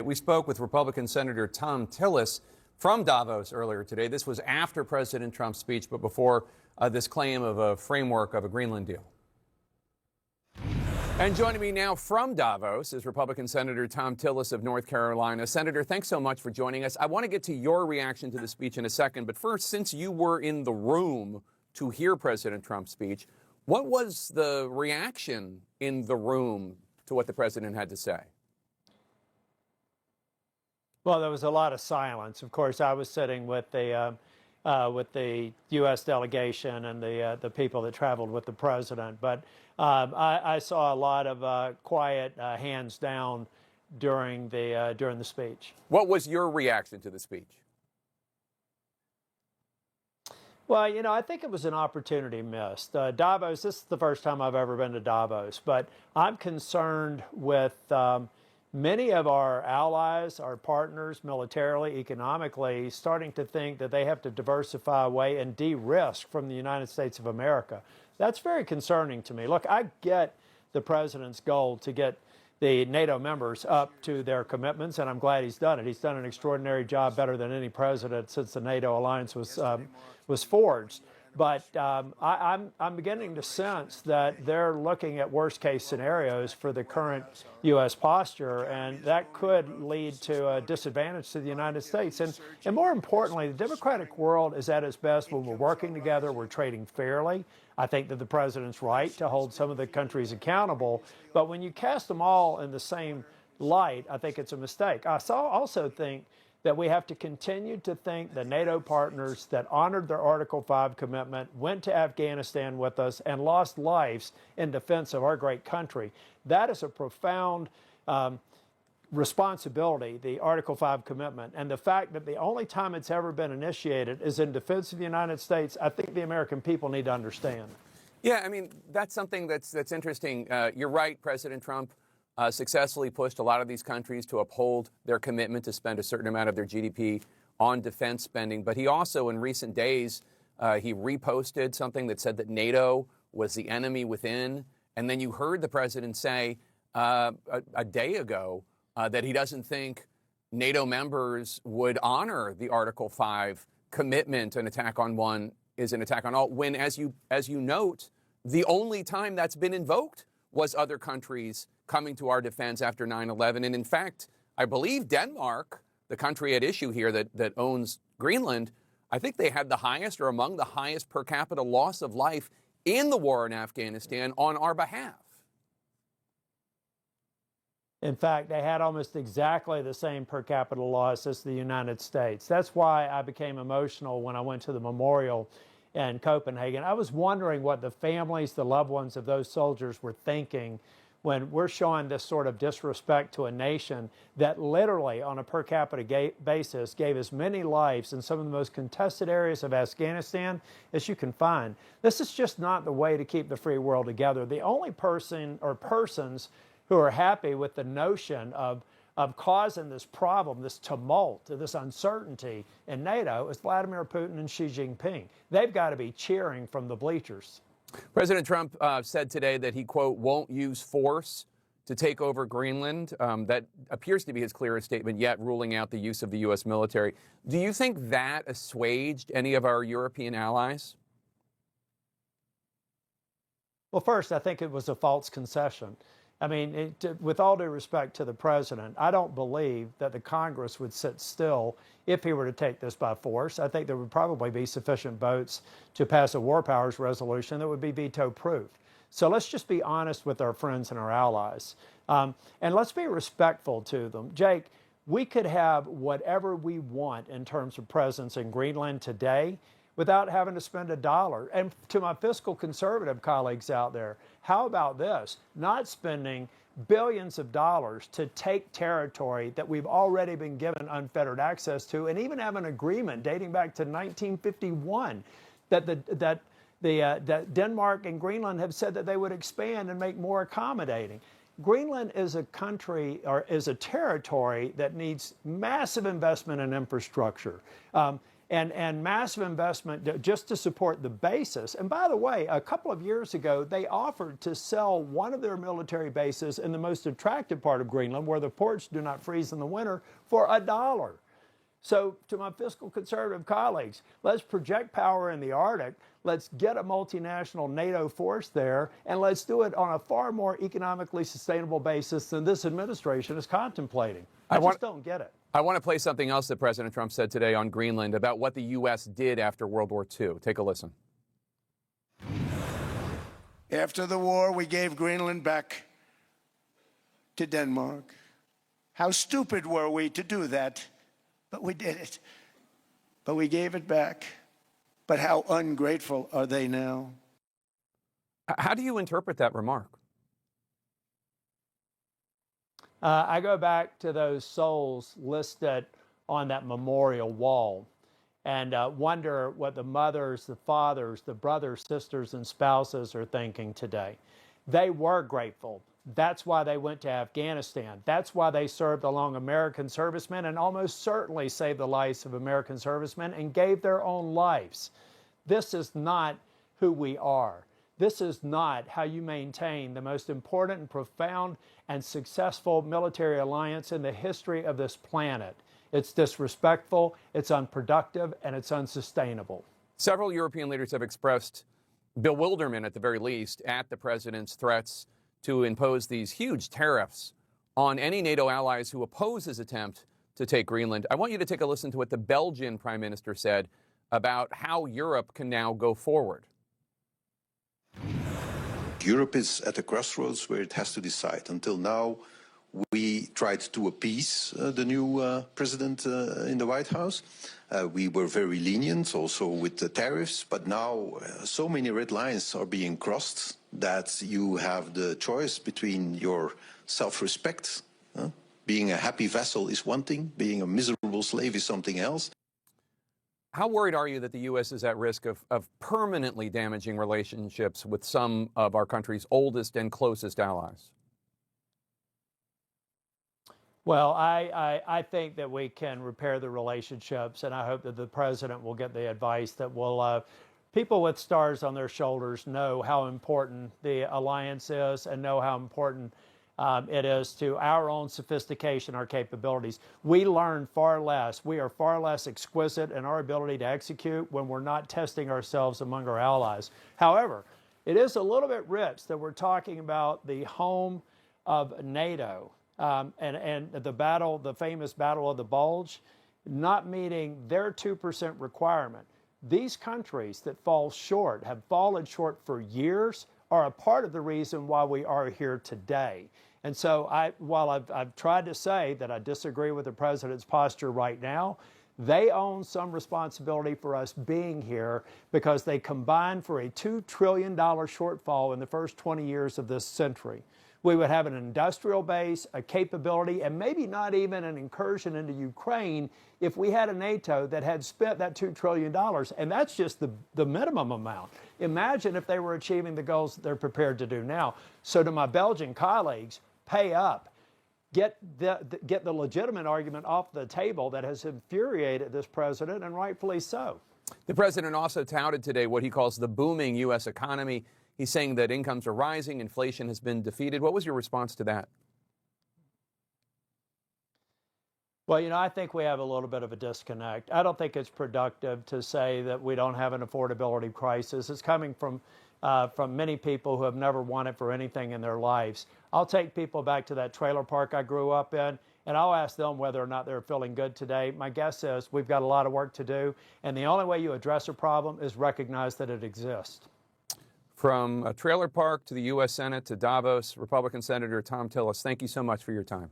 We spoke with Republican Senator Thom Tillis from Davos earlier today. This was after President Trump's speech, but before this claim of a framework of a Greenland deal. And joining me now from Davos is Republican Senator Thom Tillis of North Carolina. Senator, thanks so much for joining us. I want to get to your reaction to the speech in a second, but first, since you were in the room to hear President Trump's speech, what was the reaction in the room to what the president had to say? Well, there was a lot of silence. Of course, I was sitting with the U.S. delegation and the people that traveled with the president. But I saw a lot of quiet hands down during the speech. What was your reaction to the speech? Well, you know, I think it was an opportunity missed. Davos, this is the first time I've ever been to Davos, but I'm concerned with many of our allies, our partners, militarily, economically, starting to think that they have to diversify away and de-risk from the United States of America. That's very concerning to me. Look, I get the president's goal to get the NATO members up to their commitments, and I'm glad he's done it. He's done an extraordinary job, better than any president since the NATO alliance was forged. But I'm beginning to sense that they're looking at worst-case scenarios for the current U.S. posture, and that could lead to a disadvantage to the United States. And more importantly, the democratic world is at its best when we're working together, we're trading fairly. I think that the president's right to hold some of the countries accountable, but when you cast them all in the same light, I think it's a mistake. I also think that we have to continue to thank the NATO partners that honored their Article 5 commitment, went to Afghanistan with us, and lost lives in defense of our great country. That is a profound responsibility, the Article 5 commitment. And the fact that the only time it's ever been initiated is in defense of the United States, I think the American people need to understand. Yeah, I mean, that's something that's interesting. You're right, President Trump successfully pushed a lot of these countries to uphold their commitment to spend a certain amount of their GDP on defense spending. But he also, in recent days, he reposted something that said that NATO was the enemy within. And then you heard the president say a day ago that he doesn't think NATO members would honor the Article 5 commitment. An attack on one is an attack on all. When, as you note, the only time that's been invoked was other countries coming to our defense after 9/11. And in fact, I believe Denmark, the country at issue here that owns Greenland, I think they had the highest or among the highest per capita loss of life in the war in Afghanistan on our behalf. In fact, they had almost exactly the same per capita loss as the United States. That's why I became emotional when I went to the memorial in Copenhagen. I was wondering what the families, the loved ones of those soldiers were thinking when we're showing this sort of disrespect to a nation that literally on a per capita basis gave as many lives in some of the most contested areas of Afghanistan as you can find. This is just not the way to keep the free world together. The only person or persons who are happy with the notion of causing this problem, this tumult, this uncertainty in NATO is Vladimir Putin and Xi Jinping. They've got to be cheering from the bleachers. President Trump said today that he, quote, won't use force to take over Greenland. That appears to be his clearest statement yet, ruling out the use of the U.S. military. Do you think that assuaged any of our European allies? Well, first, I think it was a false concession. I mean, with all due respect to the president, I don't believe that the Congress would sit still if he were to take this by force. I think there would probably be sufficient votes to pass a war powers resolution that would be veto-proof. So let's just be honest with our friends and our allies. And let's be respectful to them. Jake, we could have whatever we want in terms of presence in Greenland today without having to spend a dollar. And to my fiscal conservative colleagues out there, how about this? Not spending billions of dollars to take territory that we've already been given unfettered access to, and even have an agreement dating back to 1951 that Denmark and Greenland have said that they would expand and make more accommodating. Greenland is a country, or is a territory that needs massive investment in infrastructure. and massive investment just to support the bases. And by the way, a couple of years ago, they offered to sell one of their military bases in the most attractive part of Greenland, where the ports do not freeze in the winter, for $1. So to my fiscal conservative colleagues, let's project power in the Arctic, let's get a multinational NATO force there, and let's do it on a far more economically sustainable basis than this administration is contemplating. I just don't get it. I want to play something else that President Trump said today on Greenland about what the U.S. did after World War II. Take a listen. After the war, we gave Greenland back to Denmark. How stupid were we to do that? But we did it. But we gave it back. But how ungrateful are they now? How do you interpret that remark? I go back to those souls listed on that memorial wall and wonder what the mothers, the fathers, the brothers, sisters, and spouses are thinking today. They were grateful. That's why they went to Afghanistan. That's why they served along American servicemen and almost certainly saved the lives of American servicemen and gave their own lives. This is not who we are. This is not how you maintain the most important and profound and successful military alliance in the history of this planet. It's disrespectful, it's unproductive, and it's unsustainable. Several European leaders have expressed bewilderment, at the very least, at the president's threats to impose these huge tariffs on any NATO allies who oppose his attempt to take Greenland. I want you to take a listen to what the Belgian Prime Minister said about how Europe can now go forward. Europe is at a crossroads where it has to decide. Until now, we tried to appease the new president in the White House. We were very lenient also with the tariffs, but now so many red lines are being crossed that you have the choice between your self-respect. Being a happy vassal is one thing, being a miserable slave is something else. How worried are you that the U.S. is at risk of permanently damaging relationships with some of our country's oldest and closest allies? Well, I think that we can repair the relationships, and I hope that the president will get the advice that will people with stars on their shoulders know how important the alliance is and know how important it is to our own sophistication, our capabilities. We learn far less. We are far less exquisite in our ability to execute when we're not testing ourselves among our allies. However, it is a little bit rich that we're talking about the home of NATO and the famous Battle of the Bulge, not meeting their 2% requirement. These countries that fall short, have fallen short for years, are a part of the reason why we are here today. And so while I've tried to say that I disagree with the president's posture right now, they own some responsibility for us being here because they combined for a $2 trillion shortfall in the first 20 years of this century. We would have an industrial base, a capability, and maybe not even an incursion into Ukraine if we had a NATO that had spent that $2 trillion. And that's just the minimum amount. Imagine if they were achieving the goals that they're prepared to do now. So to my Belgian colleagues, pay up. Get the legitimate argument off the table that has infuriated this president, and rightfully so. The president also touted today what he calls the booming U.S. economy. He's saying that incomes are rising, inflation has been defeated. What was your response to that? Well, I think we have a little bit of a disconnect. I don't think it's productive to say that we don't have an affordability crisis. It's coming from many people who have never wanted for anything in their lives. I'll take people back to that trailer park I grew up in, and I'll ask them whether or not they're feeling good today. My guess is we've got a lot of work to do, and the only way you address a problem is recognize that it exists. From a trailer park to the U.S. Senate to Davos, Republican Senator Thom Tillis, thank you so much for your time.